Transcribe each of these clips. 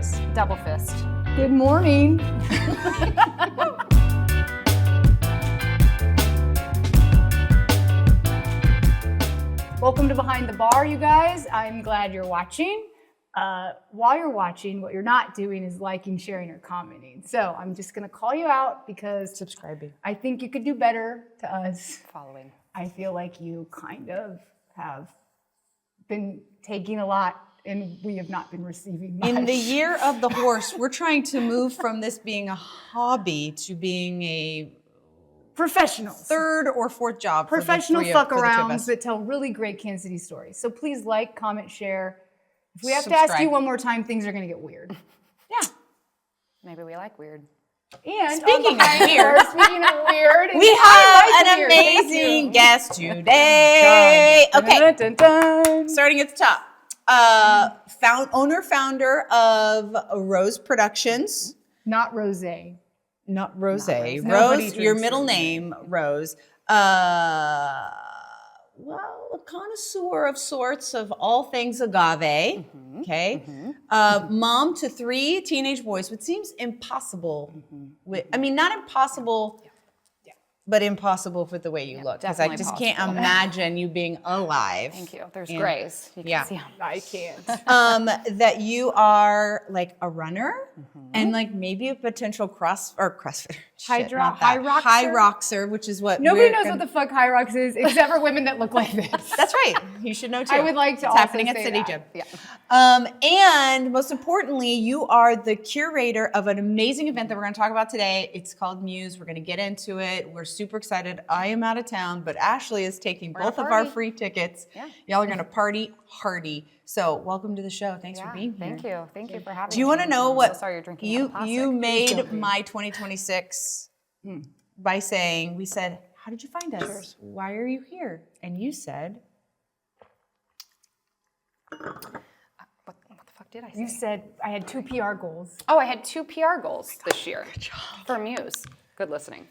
Cheers. Double fist. Good morning. Welcome to Behind the Bar, you guys. I'm glad you're watching. While you're watching, what you're not doing is liking, sharing, or commenting. So I'm just going to call you out because Subscribing. I think you could do better to us. Following. I feel like you kind of have been taking a lot and we have not been receiving much. In the year of the horse, we're trying to move from this being a hobby to being a professionals. third or fourth job. Professional for the fuck two of arounds us. that tell really great Kansas City stories. So please like, comment, share. If we have to ask you one more time, things are going to get weird. Yeah. Maybe we like weird. And Speaking of weird, speaking of weird, we have I like an weird. Thank amazing you. guest today. Okay, Dun, dun, dun. starting at the top. Founder of Rose Productions. Not rosé. Not Rose. Nobody Rose, your drinks middle rosé. name, Rose. Well, a connoisseur of sorts of all things agave. Okay. Mom to 3 teenage boys, which seems impossible. I mean, not impossible, but impossible for the way you look. Because I definitely just can't possible. imagine you being alive. Thank you. There's And- grays. You can yeah. see 'em. I can't. That you are like a runner and like maybe a potential CrossFitter. High roxer? High roxer, which is what Nobody we're knows gonna- what the fuck high rocks is except for women that look like this. That's right. You should know too. I would like to It's also happening at say City that. Gym. Yeah. And most importantly, you are the curator of an amazing event that we're going to talk about today. It's called Muse. We're going to get into it. We're super excited. I am out of town, but Ashley is taking gonna both of our party. free tickets. Yeah. Y'all are going to party hardy. So welcome to the show. Thanks for Yeah, being here. thank you. Thank you for having me. Do you want to know I'm what so sorry you're drinking out you of plastic. you made don't be. my 2026 by saying, we said, how did you find us? Cheers. Why are you here? And you said, What the fuck did I say? You said I had 2 PR goals. Oh, I had 2 PR goals this year for Muse. Good listening.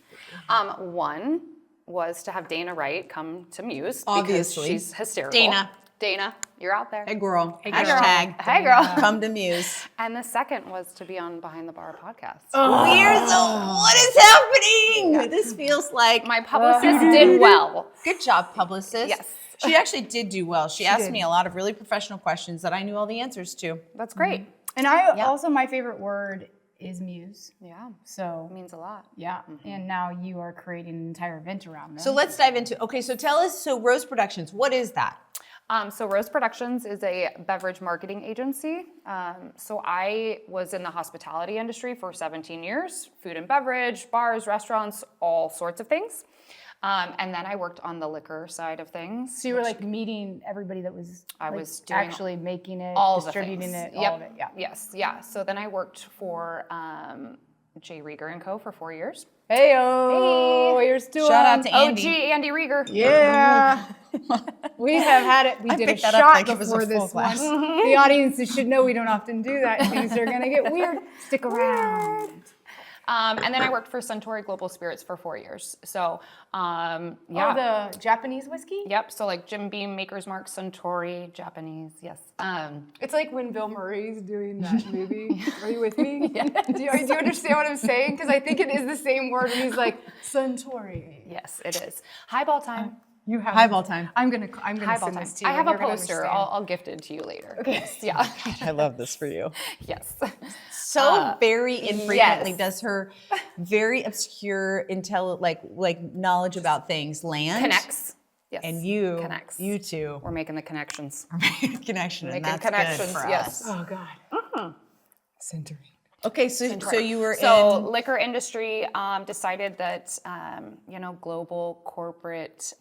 One was to have Dana Wright come to Muse Obviously. because she's hysterical. Dana, you're out there. hey girl, girl. hashtag Hey, girl. come to Muse. And the second was to be on Behind the Bar podcast. What is happening? This feels like My publicist did well. good job, publicist. Yes. She actually did do well. She asked did. me a lot of really professional questions that I knew all the answers to. That's great. And I also, my favorite word is muse. Yeah, So, means a lot. yeah. And now you are creating an entire event around them. So let's dive into, okay, so tell us, so Rose Productions, what is that? So Rose Productions is a beverage marketing agency. So I was in the hospitality industry for 17 years, food and beverage, bars, restaurants, all sorts of things. And then I worked on the liquor side of things. So you were like meeting everybody that was was doing actually making it, all of the distributing things. it, all of it. Yeah. Yes, yeah. So then I worked for J. Rieger & Co. for 4 years. Hey-o, here's to Shout out to OG Andy. Andy Rieger. Yeah. We have had it. We did a picked that up shot like it was a before full this one. glass. The audience should know we don't often do that. Things are going to get weird. Stick around. And then I worked for Suntory Global Spirits for 4 years. So, yeah. Oh, the Japanese whiskey? Yep. So like Jim Beam, Maker's Mark, Suntory, Japanese. Yes. It's like when Bill Murray's doing that movie. Are you with me? Yeah. Do you understand what I'm saying? Because I think it is the same word. And he's like, Suntory. Yes, it is. Highball time. You have Highball time. I'm gonna Highball send time. this to you. I have and a you're gonna poster. understand. I'll gift it to you later. Okay. Yes, yeah. I love this for you. Yes. So very infrequently yes. does her very obscure knowledge about things land. Connects. Yes. And you, Connects. you two, We're making the connections. are making a connection, and Making that's connections. good for Yes. us. Oh God. Centering. Okay, so you were So in liquor industry decided that global corporate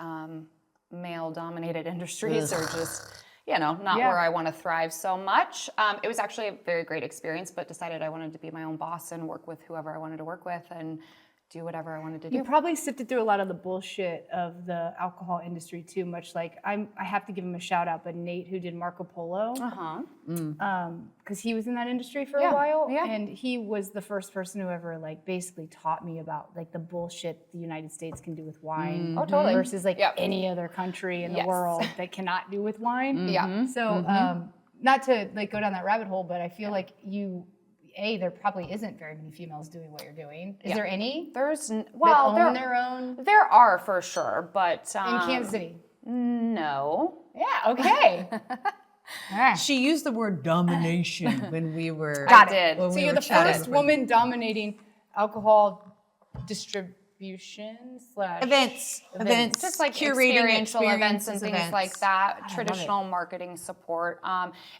male-dominated industries are just not Yeah. where I want to thrive so much. It was actually a very great experience, but decided I wanted to be my own boss and work with whoever I wanted to work with and do whatever I wanted to do. You probably sifted through a lot of the bullshit of the alcohol industry too, much like I have to give him a shout out, but Nate, who did Marco Polo, because he was in that industry for a while, and he was the first person who ever basically taught me about the bullshit the United States can do with wine, Oh, totally. versus any other country in the world that cannot do with wine. Yeah. So not to go down that rabbit hole, but I feel like you there probably isn't very many females doing what you're doing. Is there any? There's that well, own their own there are for sure, but in Kansas City? no. Yeah. Okay. All right. She used the word domination when we were. I did. when So we you're were the chatting first before. woman dominating alcohol distribution / Events, Just like curating experiential events and experiences, things events. like that, love traditional marketing support.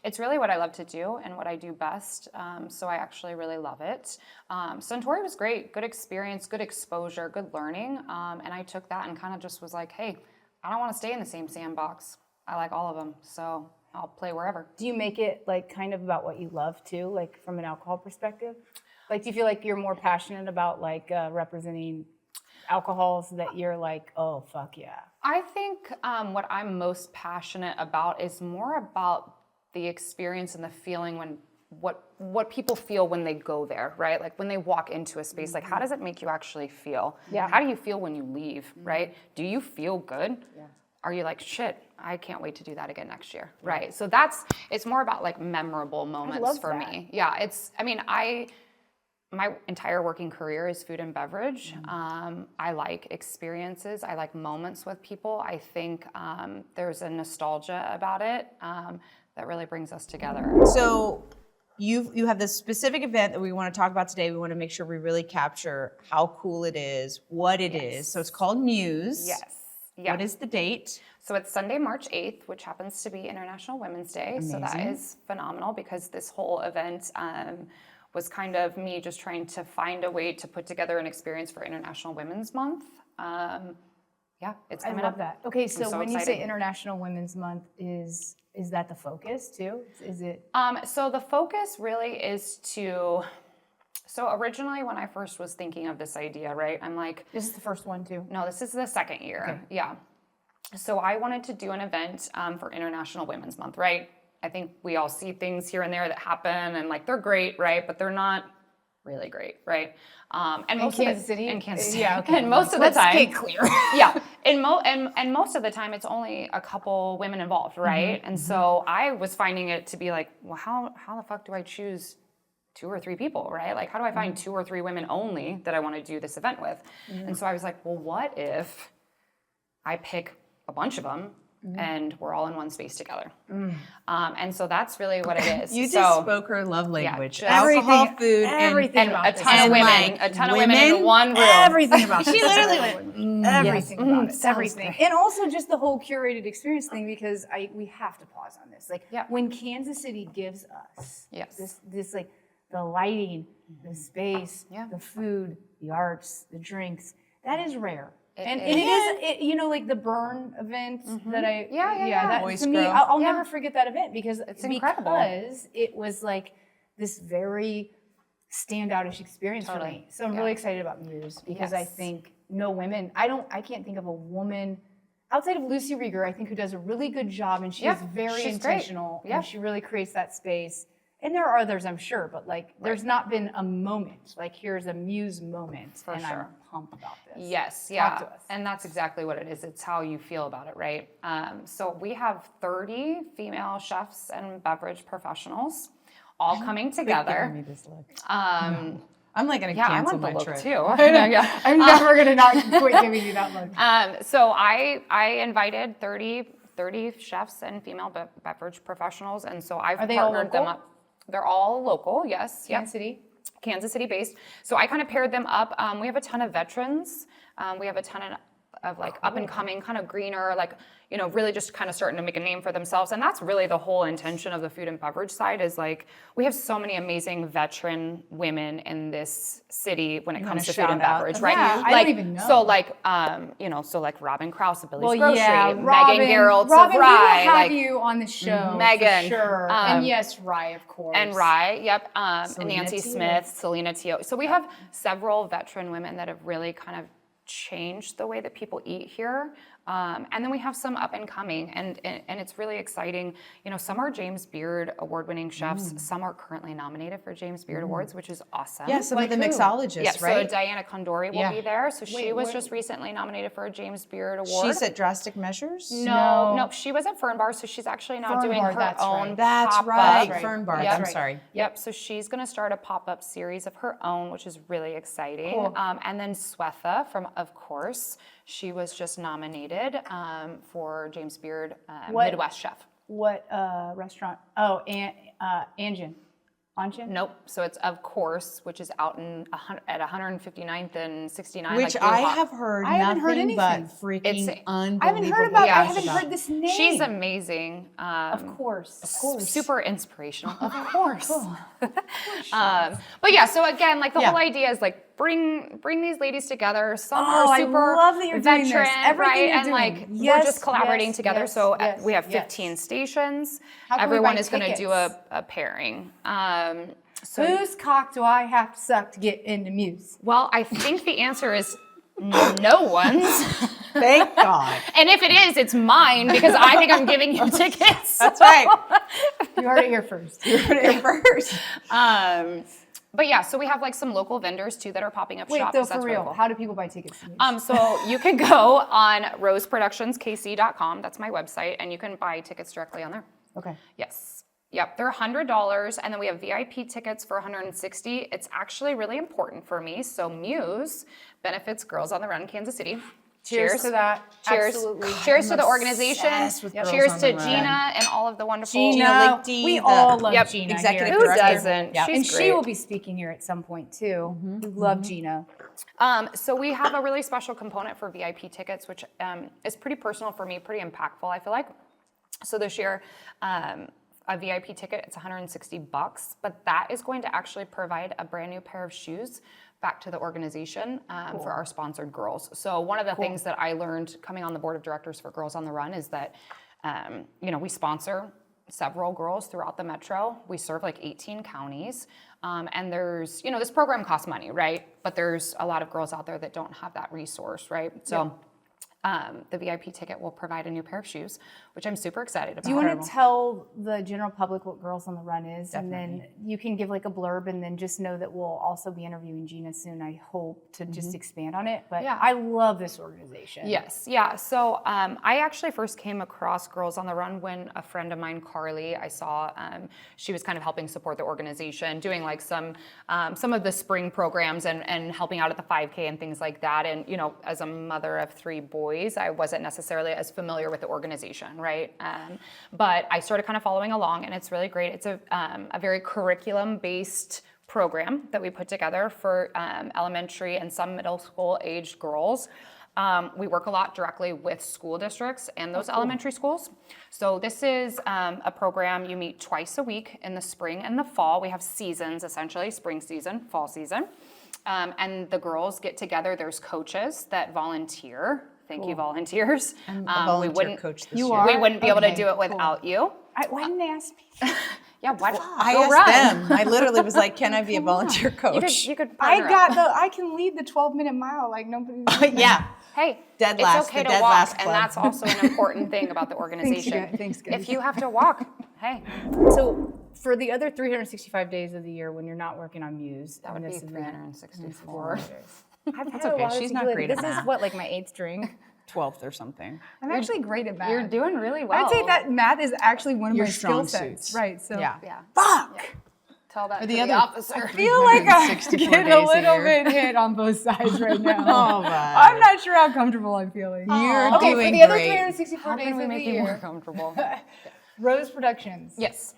It's really what I love to do and what I do best. So I actually really love it. Suntory was great, good experience, good exposure, good learning. And I took that and kind of just was like, hey, I don't want to stay in the same sandbox. I like all of them, so I'll play wherever. Do you make it like kind of about what you love too, like from an alcohol perspective? Like, do you feel like you're more passionate about like representing alcohols that you're like, oh, fuck yeah? I think what I'm most passionate about is more about the experience and the feeling when what people feel when they go there, right? Like when they walk into a space, like how does it make you actually feel? Yeah. How do you feel when you leave, right? Do you feel good? Yeah. Are you like, shit, I can't wait to do that again next year, right? So it's more about like memorable moments for me. Yeah, my entire working career is food and beverage. I like experiences. I like moments with people. I think there's a nostalgia about it that really brings us together. So you have this specific event that we want to talk about today. We want to make sure we really capture how cool it is, what it is. So it's called Muse. Yes. Yeah. What is the date? So it's Sunday, March 8th, which happens to be International Women's Day. Amazing. So that is phenomenal because this whole event was kind of me just trying to find a way to put together an experience for International Women's Month. Yeah, it's coming up. I love that. Okay, so so when you excited. say International Women's Month, is that the focus too? Is it? So the focus really is to. So originally, when I first was thinking of this idea, right, I'm like, This is the first one too. no, this is the second year. Okay. Yeah. So I wanted to do an event for International Women's Month, right? I think we all see things here and there that happen, and like they're great, right? But they're not really great, right? And In most Kansas of City? in Kansas City, Yeah, okay. and most of Let's the time, get clear. yeah, and most of the time, it's only a couple women involved, right? And so I was finding it to be like, well, how the fuck do I choose 2 or 3 people, right? Like, how do I find 2 or 3 women only that I want to do this event with? And so I was like, well, what if I pick a bunch of them and we're all in one space together? And so that's really what it is. You just so, spoke her love language. just- Alcohol, food, everything and about a this. ton of And, women, like, a ton of women in one room. Everything about this. She literally went, everything about it. sounds Everything. great. And also just the whole curated experience thing, because we have to pause on this. Like Yeah. when Kansas City gives us Yes. this like the lighting, the space, Yeah. the food, the arts, the drinks, that is rare. And is. it is, like the Burn event that I, Yeah. that Voice to me, Grow. I'll Yeah. never forget that event because incredible. because it was like this very standoutish experience for Totally. me. So I'm really excited about Muse because I Yes. think no women, I can't think of a woman outside of Lucy Rieger, I think, who does a really good job, and she is very she's great. intentional Yeah. and she really creates that space. And there are others, I'm sure, but like there's not been a moment, like here's a Muse moment, For and sure. I'm pumped about this. Yes, yeah. Talk to us. And that's exactly what it is. It's how you feel about it, right? So we have 30 female chefs and beverage professionals all coming Giving together. me this look. Um, I'm like gonna yeah, I cancel want the my look trip. too. I know, yeah. I'm never gonna not quit giving you that look. So I invited 30 chefs and female beverage professionals, and so I've Are they all partnered them local? up. They're all local, yes. Yep. Kansas City. Kansas City based. So I kind of paired them up. We have a ton of veterans. We have a ton of like up and coming, kind of greener, like, really just kind of starting to make a name for themselves. And that's really the whole intention of the food and beverage side is like, we have so many amazing veteran women in this city when it comes to food and shout out. beverage, right? Yeah, I don't even know. So like, so like Robin Krause of Billy's Well, Grocery, yeah, Megan Geraltz Robin, of Rye, we will have like, you on the show, Megan, for sure. And yes, Rye, of course. and Rye, yep. Selena Nancy Teo. Smith, Selena Teo. So we have several veteran women that have really kind of changed the way that people eat here. And then we have some up and coming, and it's really exciting. Some are James Beard award-winning chefs. Some are currently nominated for James Beard Awards, which is awesome. Yeah, some of the mixologists, right? So Diana Condori will be there. So she was just recently nominated for a James Beard Award. She's at Drastic Measures? No, she was at Fern Bar, so she's actually now doing her own That's pop-up. right, Fern Bar. Yep. I'm sorry. Yep, so she's going to start a pop-up series of her own, which is really exciting. Cool. And then Swetha from Of Course, she was just nominated for James Beard Midwest Chef. What restaurant? Oh, Anjin. Nope. So it's Of Course, which is out at 159th and 69th. Which I have heard nothing but freaking unbelievable. I haven't heard about. I haven't heard this name. She's amazing. Of course. Super inspirational. Of course. But yeah, so again, like the whole idea is like bring these ladies together. Some are super I love that you're veteran, doing this. Everything right? you're And doing. like Yes, we're just collaborating yes, together. yes, So yes, we have yes. 15 stations. How can we Everyone buy is going to do tickets? a pairing. So Whose cock do I have to suck to get into Muse? well, I think the answer is no one's. Thank God. And if it is, it's mine because I think I'm giving you tickets. That's right. You heard it here first. You heard it first. But yeah, so we have like some local vendors too that are popping up Wait, shop. though, so that's for really real, cool. how do people buy tickets to Muse? So you can go on roseproductionskc.com. That's my website, and you can buy tickets directly on there. Okay. Yes. Yep, they're $100, and then we have VIP tickets for $160. It's actually really important for me. So Muse benefits Girls on the Run Kansas City. Cheers to that. Cheers. Absolutely. Cheers to I'm the organization. obsessed with Girls Cheers on to the Run. Gina and all of the wonderful Gina, Lichty, we the- all love Yep, Gina executive here. Who director. doesn't? Yep. She's And great. she will be speaking here at some point too. We love Gina. So we have a really special component for VIP tickets, which is pretty personal for me, pretty impactful, I feel like. So this year, a VIP ticket, it's $160, but that is going to actually provide a brand new pair of shoes back to the organization for our sponsored girls. So one of the things that I learned coming on the board of directors for Girls on the Run is that, we sponsor several girls throughout the metro. We serve like 18 counties. And there's, this program costs money, right? But there's a lot of girls out there that don't have that resource, right? So the VIP ticket will provide a new pair of shoes, which I'm super excited about. Do you want to tell the general public what Girls on the Run is? And then you can give like a blurb and then just know that we'll also be interviewing Gina soon, I hope, to just expand on it. But Yeah. I love this organization. Yes, yeah. So I actually first came across Girls on the Run when a friend of mine, Carly, I saw she was kind of helping support the organization, doing like some of the spring programs and helping out at the 5K and things like that. And, as a mother of 3 boys, I wasn't necessarily as familiar with the organization, right? But I started kind of following along, and it's really great. It's a very curriculum-based program that we put together for elementary and some middle school aged girls. We work a lot directly with school districts and those elementary schools. So this is a program you meet twice a week in the spring and the fall. We have seasons, essentially, spring season, fall season. And the girls get together. There's coaches that volunteer. Thank you, volunteers. I'm a volunteer we wouldn't, coach this You year. are? We wouldn't be able to Okay, do it without you. Why didn't they ask me? Yeah, what? I asked them. I literally was like, "Can I be a volunteer coach?" You could I partner up. I can lead the 12-minute mile like nobody. Yeah. Hey, Dead it's last, okay the to dead walk, last and club. that's also an important thing about the organization. Thanks, guys. If you have to walk, hey, So for the other 365 days of the year when you're not working on Muse, that would be 364. I've That's had a okay. lot of She's not tequila. great at This is math. what, like my 8th drink? 12th or something. I'm actually great at math. You're doing really well. I'd say that math is actually one of Your my skill strong sets. suits. Right. So Yeah. Yeah. fuck. Tell that For to the the other- officer. I feel like I'm 364 getting days a a little year. bit hit on both sides right now. Oh, my. I'm not sure how comfortable I'm feeling. You're Okay, doing for the other great. 364 How days can we of the make you more year, comfortable? Rose Productions. Yes.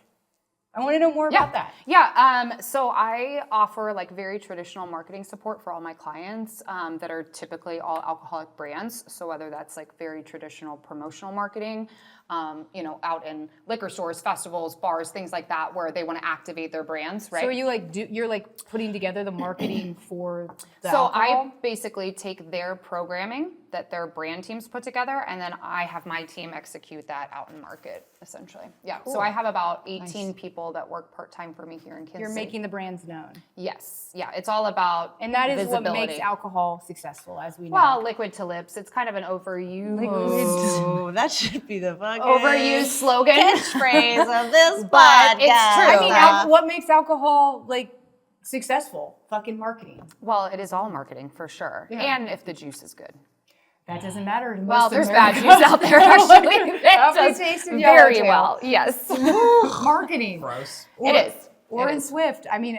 I want to know more about that. Yeah. So I offer like very traditional marketing support for all my clients that are typically all alcoholic brands. So whether that's like very traditional promotional marketing, out in liquor stores, festivals, bars, things like that, where they want to activate their brands, right? So are you you're like putting together the marketing for the So alcohol? I basically take their programming that their brand teams put together, and then I have my team execute that out in market, essentially. Yeah. So I have about 18 people that work part-time for me here in Kansas You're City. making the brands known. Yes. Yeah. It's all about And that is visibility. what makes alcohol successful, as we know. Well, liquid to lips. It's kind of an overused Oh, that should be the fucking overused slogan. catchphrase of this But it's podcast. true. I mean, what makes alcohol successful? Fucking marketing. Well, it is all marketing for sure. Yeah. And if the juice is good. That doesn't matter. To Well, most there's bad Americans. juice out there actually. That Every does taste of very Yellowtail. well. Yes. Marketing. Gross. It is. Or It in is. Swift. I mean,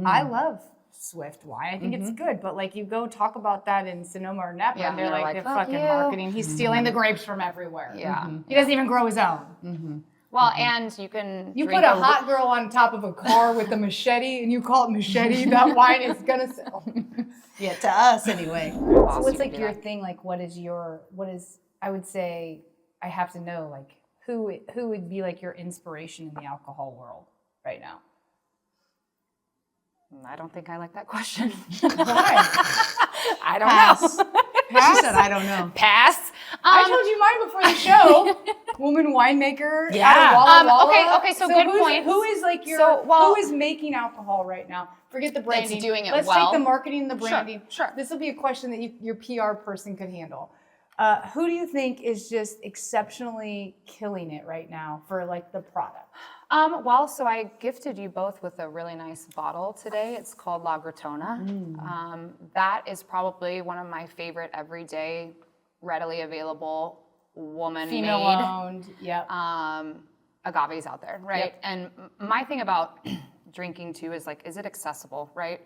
I love Swift. Why? I think it's good. But you go talk about that in Sonoma or Napa, Yeah, and they're and they're like, like, they're "Fuck fucking you." marketing. He's stealing the grapes from everywhere. Yeah. He doesn't even grow his own. Well, and you can You drink put a hot girl on top of a car with a machete and you call it machete, that wine is gonna sell. Yeah, to us anyway. So Awesome, what's you can do your that. thing? I would say, I have to know, who would be your inspiration in the alcohol world right now? I don't think I like that question. Why? I don't Pass. know. She said, I don't know. Pass. I told you mine before the show. Woman winemaker. Yeah. Out of Walla Walla. Okay, so good point. Who is who is making alcohol right now? Forget the branding. doing it Let's well. take the marketing and the branding. Sure. This will be a question that your PR person could handle. Who do you think is just exceptionally killing it right now for the product? So I gifted you both with a really nice bottle today. It's called La Gratona. That is probably one of my favorite everyday, readily available, woman-made Female-owned. Yep. agaves out there, right? Yep. And my thing about drinking too is is it accessible, right?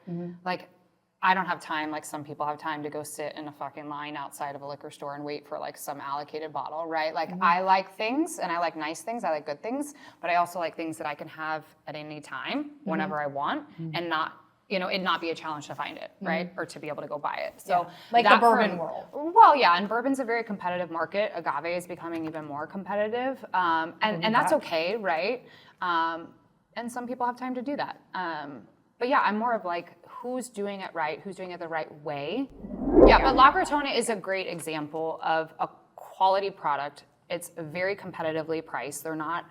I don't have time, like some people have time to go sit in a fucking line outside of a liquor store and wait for some allocated bottle, right? I like things and I like nice things, I like good things, but I also like things that I can have at any time, whenever I want, and not, it not be a challenge to find it, right? Or to be able to go buy it. So Like the that bourbon world. Well, yeah, and bourbon's a very competitive market. Agave is becoming even more competitive, and that's okay, right? And some people have time to do that. But yeah, I'm more of who's doing it right, who's doing it the right way. Yeah, but La Gratona is a great example of a quality product. It's very competitively priced. They're not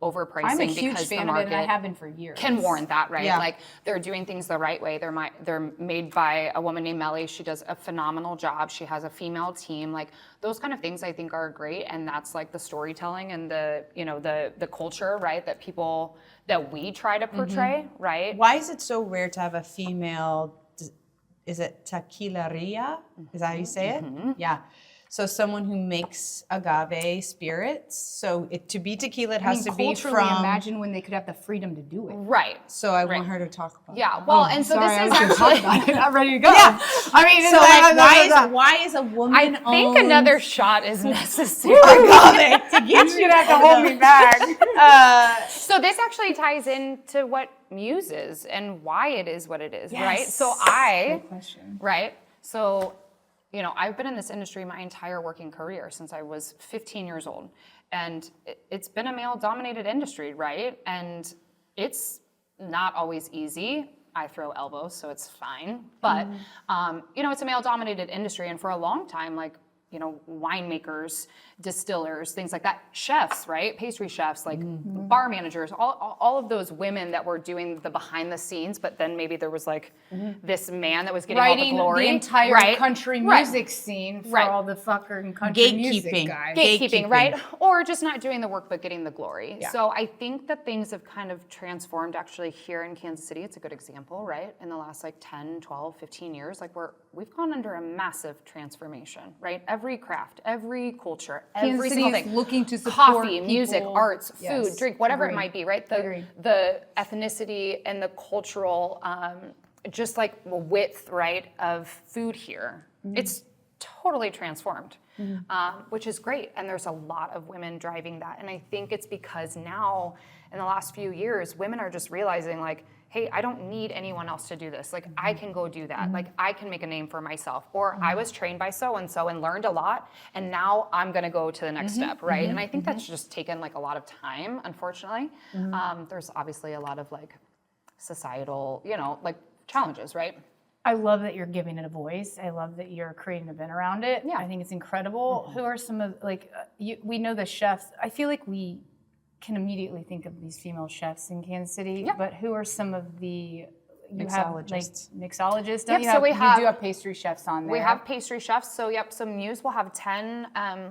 overpricing I'm a huge because the fan of it, and I market have been for years. can warrant that, right? Yeah. They're doing things the right way. They're made by a woman named Melly. She does a phenomenal job. She has a female team. Those kind of things I think are great, and that's the storytelling and the culture, right? That we try to portray, right? Why is it so rare to have a female, is it tequileria? Is that how you say it? Yeah. So someone who makes agave spirits. So to be tequila, it has to be culturally, from. imagine when they could have the freedom to do it. Right. So I want her to talk about. Yeah. Well, and so Sorry, I this is was gonna actually. talk about it. I'm ready to go. Yeah. I mean, So why is a woman? I think another shot is necessary. agave to get You're you gonna have to hold me back. So this actually ties into what Muse is and why it is what it is, right? Yes. So Good question. right? So, I've been in this industry my entire working career since I was 15 years old. And it's been a male-dominated industry, right? And it's not always easy. I throw elbows, so it's fine. But, it's a male-dominated industry. And for a long time, winemakers, distillers, things like that, chefs, right? Pastry chefs, bar managers, all of those women that were doing the behind the scenes, but then maybe there was this man that was getting all the Writing glory. the entire right? country Right. music scene for Right. all the fucking country music Gatekeeping. guys. Gatekeeping, right? Or just not doing the work but getting the glory. Yeah. So I think that things have kind of transformed actually here in Kansas City. It's a good example, right? In the last 10, 12, 15 years, we've gone under a massive transformation, right? Every craft, every culture, every Kansas single City is thing. looking to support coffee, music, people. arts, Yes. food, drink, whatever Agreed. it might be, right? Agreed. The ethnicity and the cultural, just width, right, of food here. It's totally transformed, which is great. And there's a lot of women driving that. And I think it's because now in the last few years, women are just realizing like, hey, I don't need anyone else to do this. Like, I can go do that. Like, I can make a name for myself. Or I was trained by so-and-so and learned a lot, and now I'm gonna go to the next step, right? And I think that's just taken like a lot of time, unfortunately. There's obviously a lot of like societal, like challenges, right? I love that you're giving it a voice. I love that you're creating an event around it. Yeah. I think it's incredible. Who are some of, like, we know the chefs. I feel like we can immediately think of these female chefs in Kansas City, but who are some of the, you have like mixologists, don't you? So we have, you do have pastry chefs on there. We have pastry chefs. So so Muse will have 10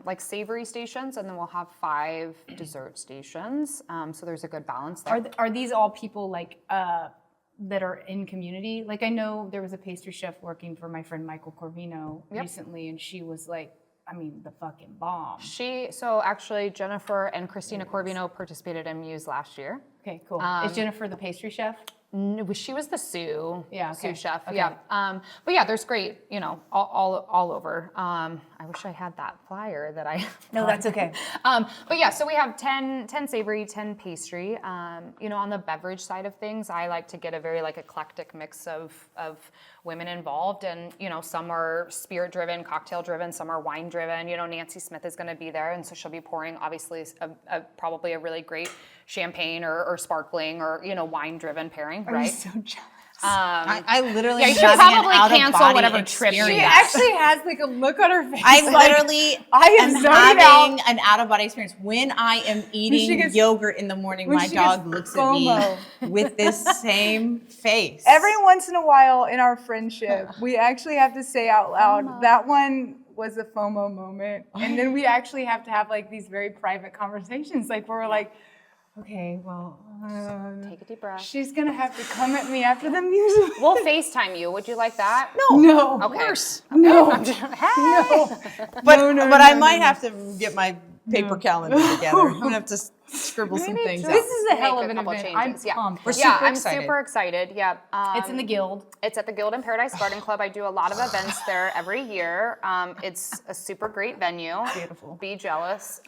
like savory stations, and then we'll have 5 dessert stations. So there's a good balance there. Are these all people like that are in community? Like I know there was a pastry chef working for my friend Michael Corvino recently, and she was like, I mean, the fucking bomb. So actually Jennifer and Christina Corvino participated in Muse last year. Okay, cool. Is Jennifer the pastry chef? No, she was the sous chef. Okay. Yeah. But yeah, there's great, all over. I wish I had that flyer that I. No, that's okay. But yeah, so we have 10 savory, 10 pastry. On the beverage side of things, I like to get a very like eclectic mix of women involved, and some are spirit driven, cocktail driven, some are wine driven. Nancy Smith is going to be there, and so she'll be pouring obviously probably a really great champagne or sparkling or wine driven pairing, right? I'm so jealous. I literally Yeah, am you should having probably an out cancel of whatever body trip you experience. She actually has like a look on her face. I like, literally I am am zoning having out. an out of body experience. When I am eating gets- yogurt in the morning, when my she dog gets looks FOMO. at me with this same face. Every once in a while in our friendship, we actually have to say out loud, that one was a FOMO moment. And then we actually have to have like these very private conversations. Like we're like, okay, well, Take a deep breath. she's gonna have to come at me after the music. We'll FaceTime you. Would you like that? No, Okay. Worse. no, Hey. But No, I might have to get my paper calendar together. I'm gonna have to scribble some things this out. is a hell of Make an a couple event. changes. I'm pumped. We're Yeah, super I'm excited. super excited. Yeah. It's in the Guild. It's at the Guild and Paradise Garden Club. I do a lot of events there every year. It's a super great venue. Beautiful. Be jealous.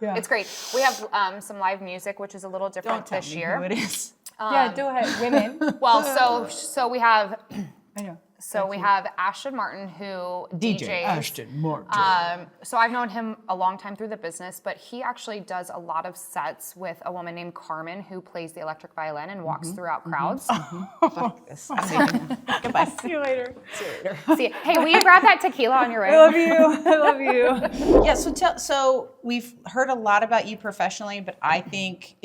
Yeah. It's great. We have some live music, which is a little different Don't tell this me year. who it is. Yeah, go ahead, women. Well, so we have I know. we have Ashton Martin who DJs. Martin. So I've known him a long time through the business, but he actually does a lot of sets with a woman named Carmen who plays the electric violin and walks throughout crowds. Fuck this. Goodbye. See you later. See, hey, will you grab that tequila on your way? I love you. I love you. Yeah, so we've heard a lot about you professionally, but I think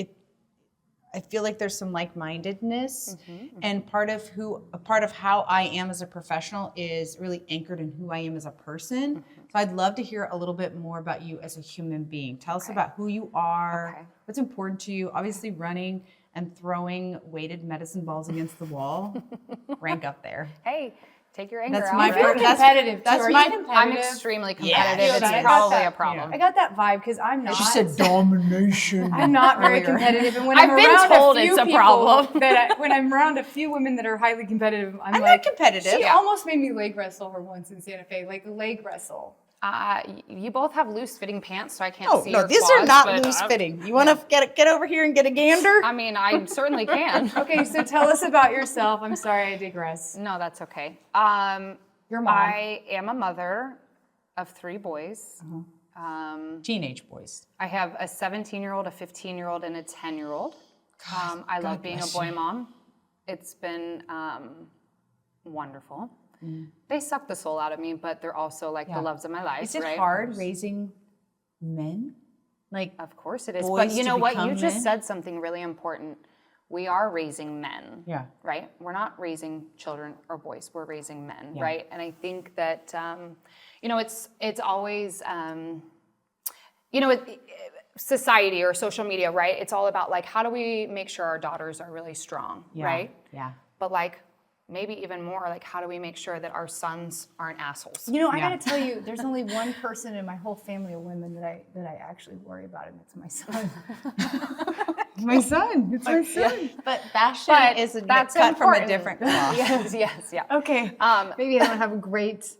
I feel like there's some like-mindedness, and part of how I am as a professional is really anchored in who I am as a person. So I'd love to hear a little bit more about you as a human being. Tell us about who you are, what's important to you. Obviously, running and throwing weighted medicine balls against the wall, rank up there. Hey, take your anger That's out. my right? competitive. That's too. Are my- you I'm competitive? extremely Yeah, competitive. she It's is. probably a problem. I got that vibe because I'm not. She said domination. I'm not very earlier. competitive, and when I've I'm been around told a few it's a people problem. when I'm around a few women that are highly competitive, I'm I'm like not competitive. She almost made me leg wrestle her once in Santa Fe, like leg wrestle. You both have loose-fitting pants, so I can't Oh see no, your these quads, are not but, loose fitting. You want to get over here and get a gander? I mean, I certainly can. Okay, so tell us about yourself. I'm sorry, I digress. No, that's okay. Your mom. I am a mother of 3 boys. Teenage boys. I have a 17-year-old, a 15-year-old, and a 10-year-old. I love being a boy mom. It's been wonderful. They suck the soul out of me, but they're also like the loves of my life. Is it right? hard raising men? Like, Of course it is. boys But you to know what? become You just men? said something really important. We are raising men. Yeah. Right? We're not raising children or boys. We're raising men. Right? And I think that, it's always, society or social media, right? It's all about like, how do we make sure our daughters are really strong, right? Yeah. But like, maybe even more, like, how do we make sure that our sons aren't assholes? You know, I Yeah. gotta tell you, there's only one person in my whole family of women that I actually worry about, and it's my son. My son. It's my son. But fashion But is that's cut from a important. different cloth. yes, yeah. Okay. Maybe I don't have a great.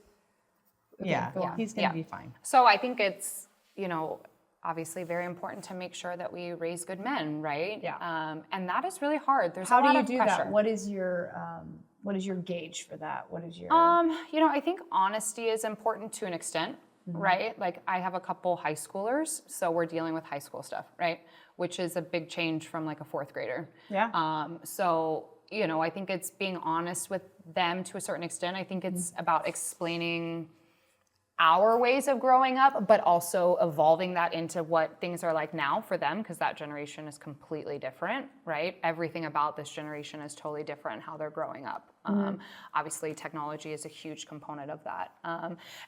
Yeah, go on. he's gonna be fine. So I think it's, obviously very important to make sure that we raise good men, right? Yeah. And that is really hard. There's How a lot do you of do pressure. that? What is your gauge for that? What is your I think honesty is important to an extent, right? Like I have a couple high schoolers, so we're dealing with high school stuff, right? Which is a big change from like a fourth grader. Yeah. So, I think it's being honest with them to a certain extent. I think it's about explaining our ways of growing up, but also evolving that into what things are like now for them, because that generation is completely different, right? Everything about this generation is totally different, how they're growing up. Obviously, technology is a huge component of that.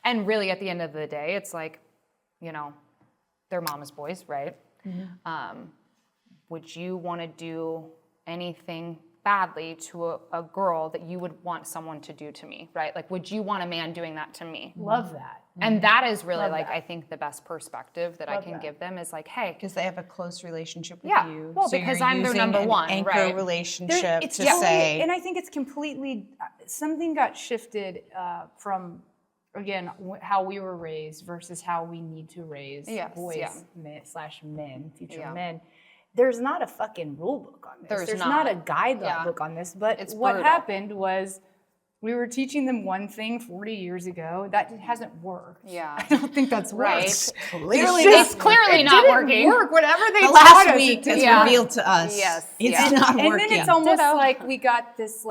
And really, at the end of the day, it's like, they're mama's boys, right? Would you want to do anything badly to a girl that you would want someone to do to me, right? Like, would you want a man doing that to me? Love that. And that is really Love like, that. I think the best perspective that I can give them is like, hey, Because they have a close relationship with Yeah. you. Well, so because you're I'm their using number an one, anchor right? relationship It's to totally, say. and I think it's completely, something got shifted from, again, how we were raised versus how we need to raise Yes, boys yeah. men, future Yeah. men. There's not a fucking rule book on this. There's not a not. guideline Yeah. book on this. But It's what brutal. happened was we were teaching them one thing 40 years ago. That hasn't worked. Yeah. I don't think that's Right. worked. Clearly It's clearly not didn't working. work. Whatever they the taught last us, week it has didn't Yeah. revealed to us. Yes, It's yeah. not and working. then it's almost Ditto. like we got this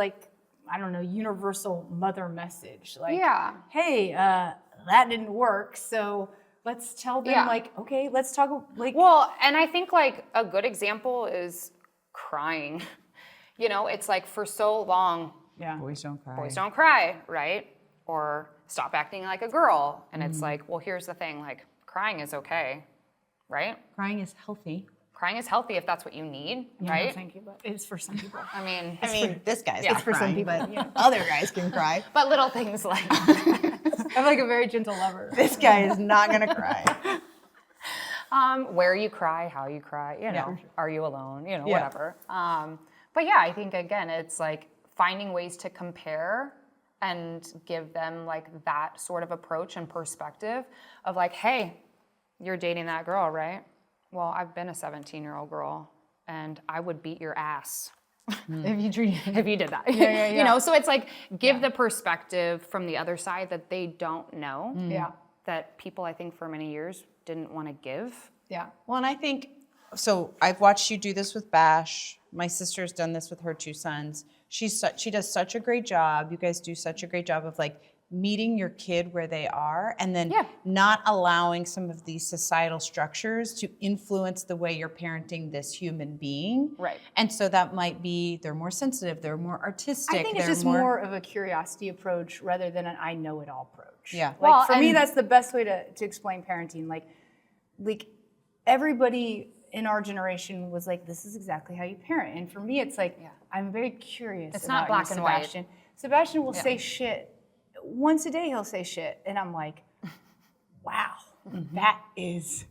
universal mother message. Like, Yeah. hey, that didn't work, so let's tell them Yeah. okay, let's talk Well, and I think like a good example is crying. It's like for so long, yeah. Boys don't cry. boys don't cry, right? Or stop acting like a girl. And it's like, well, here's the thing, like crying is okay, right? Crying is healthy. Crying is healthy if that's what you need, No, right? thank you, but it's for some people. I mean, This guy's yeah. not for some crying, people, but yeah. other guys can cry. but little things like I'm like a very gentle lover. This guy is not gonna cry. where you cry, how you cry, are you alone, whatever. But yeah, I think again, it's like finding ways to compare and give them like that sort of approach and perspective of like, hey, you're dating that girl, right? Well, I've been a 17-year-old girl and I would beat your ass if you did that. Yeah. So it's like give the perspective from the other side that they don't know. Yeah. That people I think for many years didn't want to give. Yeah. Well, and I think, so I've watched you do this with Bash. My sister's done this with her two sons. She does such a great job. You guys do such a great job of like meeting your kid where they are and then not allowing some of these societal structures to influence the way you're parenting this human being. Right. And so that might be, they're more sensitive, they're more artistic. I think it's they're just more of a curiosity approach rather than an I know it all approach. Yeah. Like Well, for me, and- that's the best way to explain parenting. Like everybody in our generation was like, this is exactly how you parent. And for me, it's like, I'm very curious. It's about not black you, and white. Sebastian. Sebastian will say shit. Once a day he'll say shit. And I'm like, wow, that is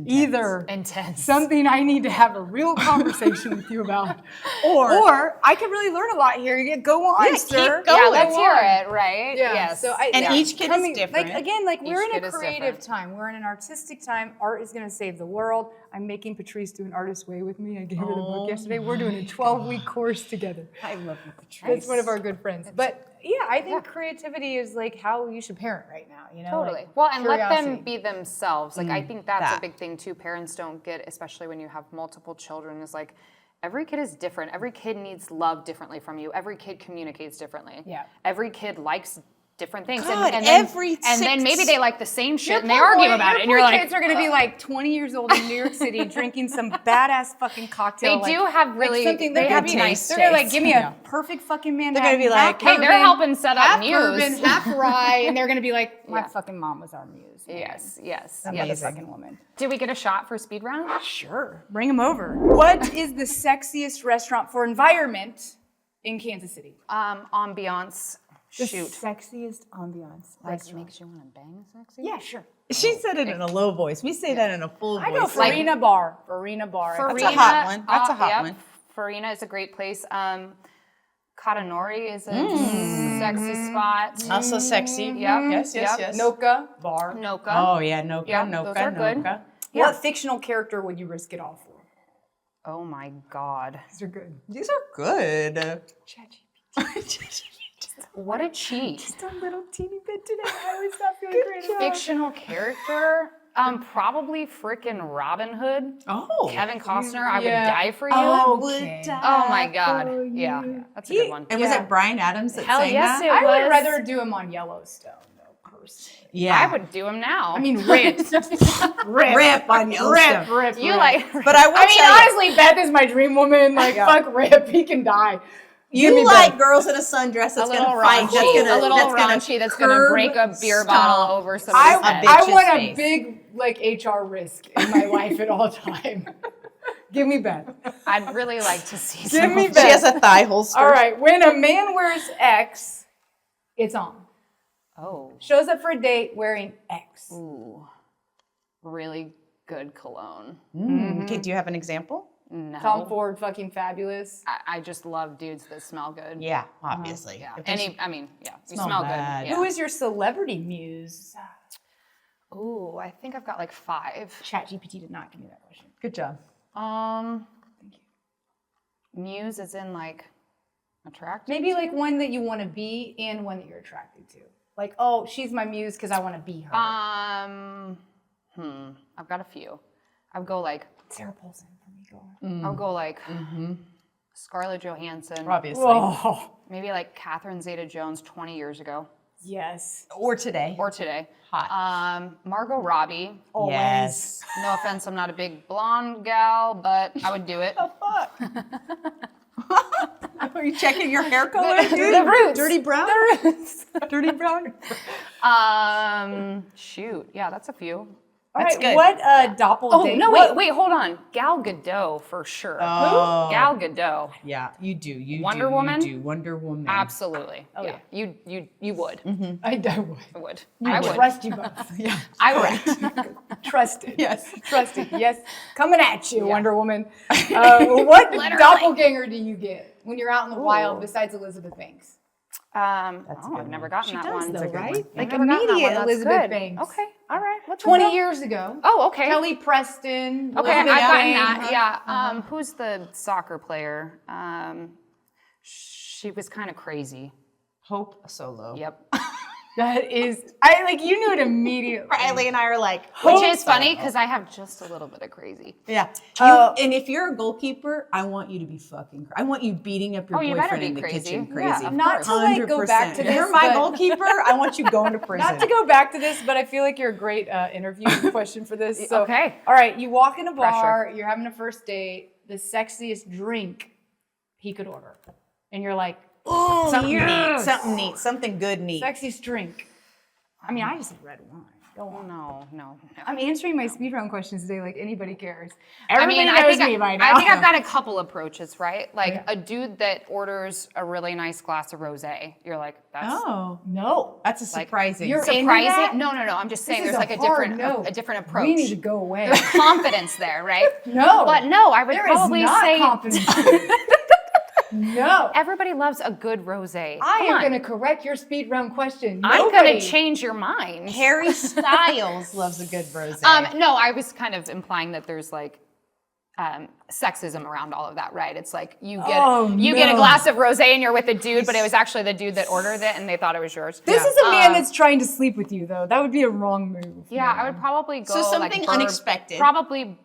either Intense. something I need to have a real conversation with you about, or I could really learn a lot here. Go on, sir. keep going. Yeah, let's Go hear on. it, right? Yeah. Yes. So each kid is different. Like again, like we're Each in kid a is creative different. time. We're in an artistic time. Art is going to save the world. I'm making Patrice do an artist way with me. I gave her the book yesterday. We're doing a 12-week course together. I love Patrice. That's one of our good friends. But yeah, I think creativity is like how you should parent right now. Totally. like Well, and let them curiosity. be themselves. Like I think that's that. a big thing too. Parents don't get, especially when you have multiple children, is like every kid is different. Every kid needs love differently from you. Every kid communicates differently. Yeah. Every kid likes different things. God, and then, every and then maybe six- they like the same shit Your and they poor argue boy- about it. And your you're poor like, kids are going to be like 20 years old in New York City drinking some badass fucking cocktail. they do have really, something they that have could nice They're gonna like taste. give me a perfect fucking Manhattan. gonna be like, Hey, they're helping set up half Muse. bourbon, half rye, and they're gonna be like, my Yeah. fucking mom was our muse. Man. Yes. Motherfucking woman. Did we get a shot for speed round? Sure, bring them over. What is the sexiest restaurant for environment in Kansas City? Ambiance. The Shoot. sexiest ambiance. Like restaurant. makes you want to bang sexy? Yeah, sure. She said it in a low voice. We say that in a full I go voice. Farina Bar. Farina Bar. That's a hot one. That's a hot yep. one. Farina is a great place. Katanori is a sexy spot. Also sexy. Yep. Yes. Yep. Noka Bar. Noka. Oh yeah, Noka, Yeah, Noka, those are good. Noka. What fictional character would you risk it all for? Oh my God. These are good. These are good. What a cheat. Just a little teeny bit today. I always not feeling great. Fictional character? Probably frickin' Robin Hood. Oh. Kevin Costner, I would Yeah. die for you. Okay. Oh my God. Yeah, that's a good one. And was it Bryan Adams that Hell sang yes, that? it I would was. rather do him on Yellowstone, though, personally. Yeah. I would do him now. I mean, rip. Rip on Yellowstone. Rip. you like. But I will I mean, tell you, honestly, Beth is my dream woman. Like, fuck Rip. He can die. you like girls in a sundress that's a little gonna fight. raunchy that's gonna break a beer bottle over somebody's head. bitch's I want a face. big, like, HR risk in my life at all time. Give me Beth. I'd really like to see Give some. me She Beth. has a thigh holster. All right. When a man wears X, it's on. Oh, Shows up for a date wearing X. ooh, really good cologne. Okay, do you have an example? No, Tom Ford, fucking fabulous. I just love dudes that smell good. Yeah, obviously. Yeah. If there's- You Smell smell bad. good. Yeah. Who is your celebrity muse? Ooh, I think I've got like 5. ChatGPT did not give me that question. Good job. Thank you. Muse is in like attractive. Maybe like one that you want to be and one that you're attracted to. Like, oh, she's my muse because I want to be her. I've got a few. I'll go like Sarah Paulson for me. Go on. I'll go like Scarlett Johansson. Obviously. Oh, Maybe like Catherine Zeta-Jones 20 years ago yes. Or today. or today. Hot. Margot Robbie. Always. Yes. No offense, I'm not a big blonde gal, but I would do it. Fuck. Are you checking your hair color, dude? The roots. Dirty brown? Dirty brown? Shoot. Yeah, that's a few. All That's right, good. what doppelganger? Oh, no, wait, hold on. Gal Gadot for sure. Oh. Gal Gadot. Yeah, you do. You Wonder do. Woman? You do. Wonder Woman. Absolutely. Oh, yeah. You would. I would. I would. I I would. trust you both. Yeah. I would. Trusted. Yes. Trusted. Yes. Coming at you, Wonder Woman. What doppelganger do you get when you're out in the wild besides Elizabeth Banks? I've never gotten that one. though, a good right? one. Like I've never gotten that immediate one. That's Elizabeth good. Banks. Okay. All right. Let's 20 years ago. Oh, okay. Kelly Preston. Okay, I've Elizabeth gotten Banks. that. Yeah. Who's the soccer player? She was kind of crazy. Hope Solo. Yep. That is, you knew it immediately. Riley and I are like, Which is funny because I have just a little bit of crazy. yeah. And if you're a goalkeeper, I want you to be fucking. I want you beating up your Oh, you better boyfriend be in the crazy. kitchen, Yeah, crazy. of Not to go back to If this. you're my but- goalkeeper, I want you going to prison. Not to go back to this, but I feel like you're a great interview question for this. So, Okay. All right, you walk in a bar, Pressure. you're having a first date, the sexiest drink he could order. And you're like, Ooh, Something neat, something neat, something good, neat. sexiest drink. I mean, I just said red wine. Go Oh, on. no. I'm answering my speed round questions today like anybody cares. I mean, Everybody knows me by now. I think I've got a couple approaches, right? Like a dude that orders a really nice glass of rosé. You're like, that's Oh, No. that's a surprising. you're surprising. into that? No. I'm just saying This there's is like a hard a different approach. We need to go away. There's confidence there, right? No. But no, I would There is probably not say confidence. No. everybody loves a good rosé. I Come am on. going to correct your speed round question. I'm Nobody. going to change your mind. Harry Styles loves a good rosé. No, I was kind of implying that there's like sexism around all of that, right? It's like you get a glass of rosé and you're with a dude, but it was actually the dude that ordered it and they thought it was yours. This is a man that's trying to sleep with you, though. That would be a wrong move. Yeah, I would probably go So something like unexpected. Probably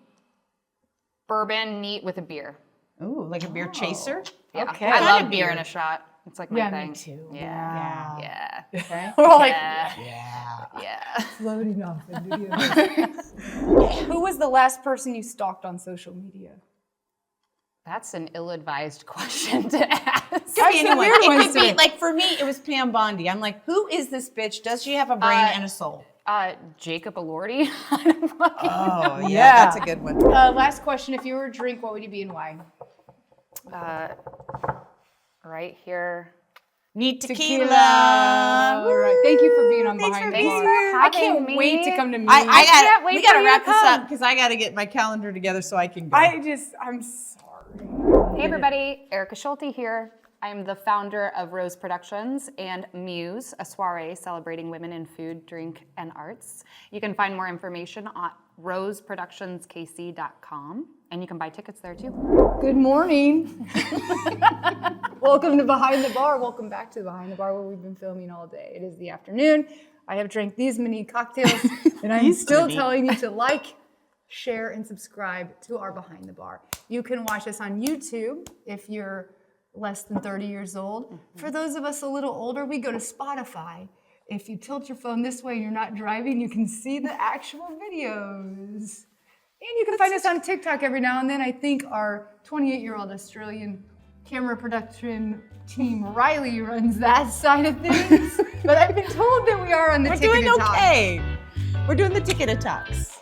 bourbon neat with a beer. Ooh, like a beer chaser. Yeah. Okay. I What love kind of beer beer? in a shot. It's like my Yeah, thing. me too. Yeah. Yeah. Yeah. Okay. We're all like, Yeah. floating off into the other. Who was the last person you stalked on social media? That's an ill-advised question to ask. Could be anyone. weird It ones could be today. like for me, it was Pam Bondi. I'm like, who is this bitch? Does she have a brain and a soul? Jacob Elordi. Oh yeah. that's a good one. Last question. If you were a drink, what would you be and why? Right here. Neat Tequila. tequila. All right. Thank you for being on Thanks Behind for the being Bar. here. I can't having wait me. to come to Muse. I can't wait we for gotta you wrap to this come. up because I gotta get my calendar together so I can go. I'm sorry. Hey everybody, Erica Schulte here. I'm the founder of Rose Productions and Muse, a soiree celebrating women in food, drink, and arts. You can find more information at roseproductionskc.com, and you can buy tickets there too. Good morning. Welcome to Behind the Bar. Welcome back to Behind the Bar, where we've been filming all day. It is the afternoon. I have drank these many cocktails, and I'm still telling you to like, share, and subscribe to our Behind the Bar. You can watch us on YouTube if you're less than 30 years old. For those of us a little older, we go to Spotify. If you tilt your phone this way and you're not driving, you can see the actual videos. And you can find us on TikTok every now and then. I think our 28-year-old Australian camera production team, Riley, runs that side of things. But I've been told that we are on the We're Ticketed doing Talks. okay. We're doing the Ticketed Talks.